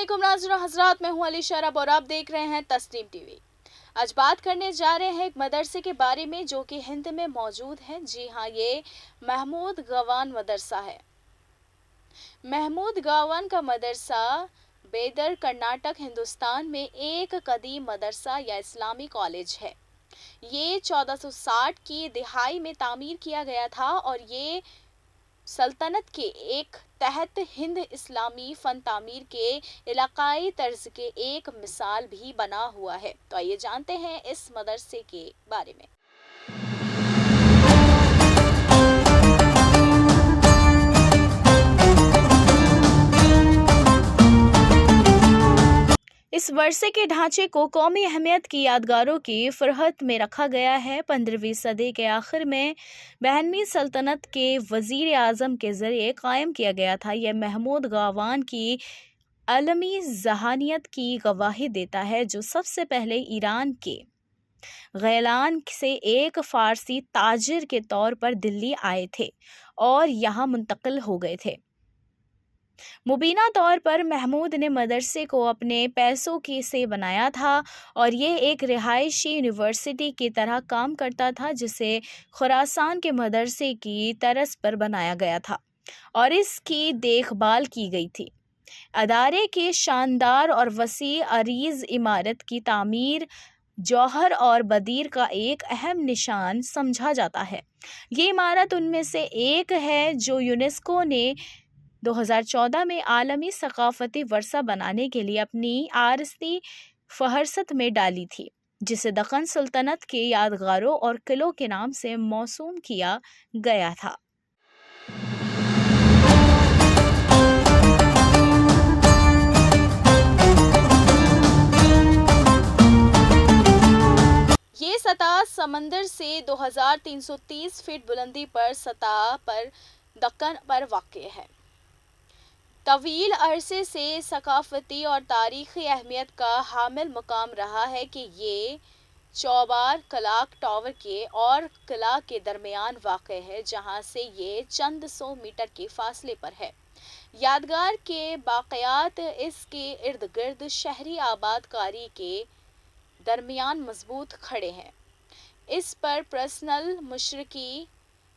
वालेकुम नाज़रीन और हज़रात, मैं हूं अली शरब और आप देख रहे हैं तस्नीम टीवी। आज बात करने जा रहे हैं एक मदरसे के बारे में जो कि हिंद में मौजूद है। जी हाँ, ये महमूद गवान मदरसा है। महमूद गवान का मदरसा बेदर, कर्नाटक, हिंदुस्तान में एक कदीम मदरसा या इस्लामी कॉलेज है। ये 1460 की दिहाई में तामीर किया गया था और ये सल्तनत के एक तहत हिंद इस्लामी फ़न तामीर के इलाकाई तर्ज के एक मिसाल भी बना हुआ है। तो आइए जानते हैं इस मदरसे के बारे में। इस वर्षे के ढांचे को कौमी अहमियत की यादगारों की फहरिस्त में रखा गया है। 15वीं सदी के आखिर में बहनवी सल्तनत के वज़ीर आज़म के ज़रिए कायम किया गया था। यह महमूद गवान की आलमी ज़हानियत की गवाही देता है, जो सबसे पहले ईरान के गैलान से एक फ़ारसी ताजिर के तौर पर दिल्ली आए थे और यहाँ मुंतकिल हो गए थे। मुबीना तौर पर महमूद ने मदरसे को अपने पैसों से बनाया था और ये एक रिहायशी यूनिवर्सिटी की तरह काम करता था, जिसे खुरासान के मदरसे की तर्ज पर बनाया गया था और इसकी देखभाल की गई थी। अदारे की शानदार और वसी अरीज़ इमारत की तामीर जौहर और बदीर का एक अहम निशान समझा जाता है। ये इमारत उनमें से एक है जो यूनेस्को ने 2014 में आलमी सकाफती वर्सा बनाने के लिए अपनी आरसी फहरिस्त में डाली थी, जिसे दक्कन सल्तनत के यादगारों और किलों के नाम से मौसूम किया गया था। ये सतह समंदर से 2330 फीट बुलंदी पर सतह पर दक्कन पर वाक़ है। तवील अरसे से सकाफती और तारीख़ी अहमियत का हामिल मुकाम रहा है कि ये चौबार क्लॉक टावर के और किला के दरमियान वाक़ है, जहाँ से ये चंद सौ मीटर के फासले पर है। यादगार के बाक़ियात इसके इर्द गिर्द शहरी आबादकारी के दरमियान मजबूत खड़े हैं। इस पर पर्सनल मुशरकी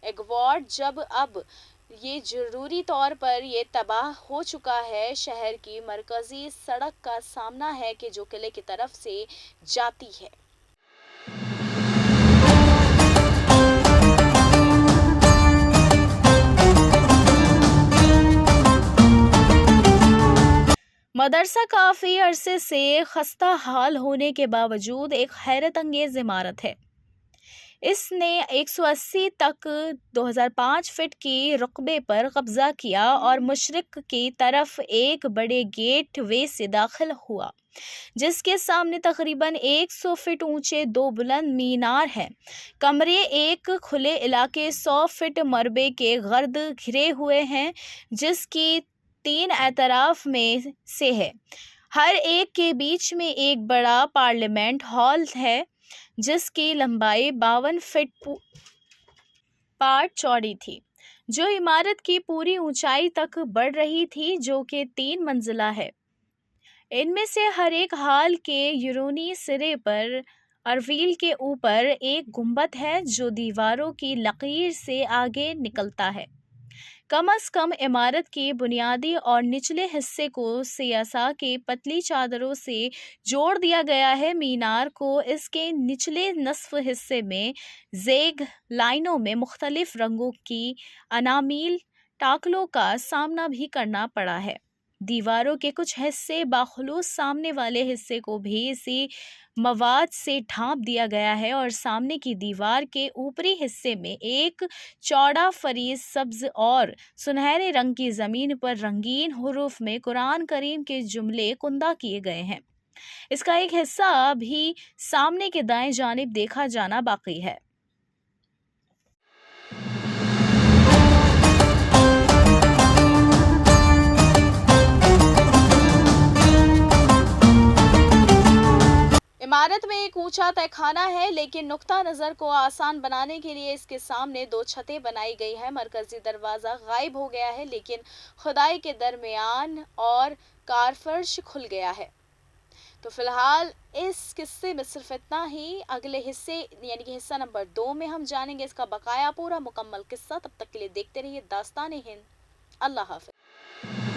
एगवार्ड जब अब ये ज़रूरी तौर पर ये तबाह हो चुका है। शहर की मरकज़ी सड़क का सामना है कि जो किले की तरफ से जाती है। मदरसा काफ़ी अरसे से खस्ता हाल होने के बावजूद एक हैरत अंगेज़ इमारत है। इसने 180 तक 2005 फीट की रकबे पर कब्जा किया और मशरिक की तरफ एक बड़े गेट वे से दाखिल हुआ, जिसके सामने तकरीबन 100 फीट ऊंचे दो बुलंद मीनार हैं। कमरे एक खुले इलाके 100 फीट मरबे के गर्द घिरे हुए हैं, जिसकी 3 एतराफ में से है। हर एक के बीच में एक बड़ा पार्लियामेंट हॉल है, जिसकी लंबाई 52 फीट पार चौड़ी थी, जो इमारत की पूरी ऊंचाई तक बढ़ रही थी, जो कि 3 मंजिला है। इनमें से हर एक हॉल के यूरोनी सिरे पर अरवील के ऊपर एक गुंबद है, जो दीवारों की लकीर से आगे निकलता है। कम अज़ कम इमारत के बुनियादी और निचले हिस्से को सियासा के पतली चादरों से जोड़ दिया गया है। मीनार को इसके निचले नस्फ हिस्से में ज़ेग लाइनों में मुख्तलिफ रंगों की अनामील टाकलों का सामना भी करना पड़ा है। दीवारों के कुछ हिस्से बाखुलूस सामने वाले हिस्से को भी इसी मवाद से ढांप दिया गया है और सामने की दीवार के ऊपरी हिस्से में एक चौड़ा फरीज सब्ज और सुनहरे रंग की ज़मीन पर रंगीन हुरूफ में कुरान करीम के जुमले कुंदा किए गए हैं। इसका एक हिस्सा भी सामने के दाएं जानिब देखा जाना बाकी है। عمارت میں ایک اونچا تہہ خانہ ہے، لیکن نقطہ نظر کو آسان بنانے کے لیے اس کے سامنے 2 چھتیں بنائی گئی ہیں۔ مرکزی دروازہ غائب ہو گیا ہے، لیکن کھدائی کے درمیان اور کارفرش کھل گیا ہے۔ تو فی الحال اس قصے میں صرف اتنا ہی۔ اگلے حصے یعنی کہ حصہ نمبر 2 میں ہم جانیں گے اس کا بقایا پورا مکمل قصہ۔ تب تک کے لیے دیکھتے رہیے داستان ہند۔ اللہ حافظ۔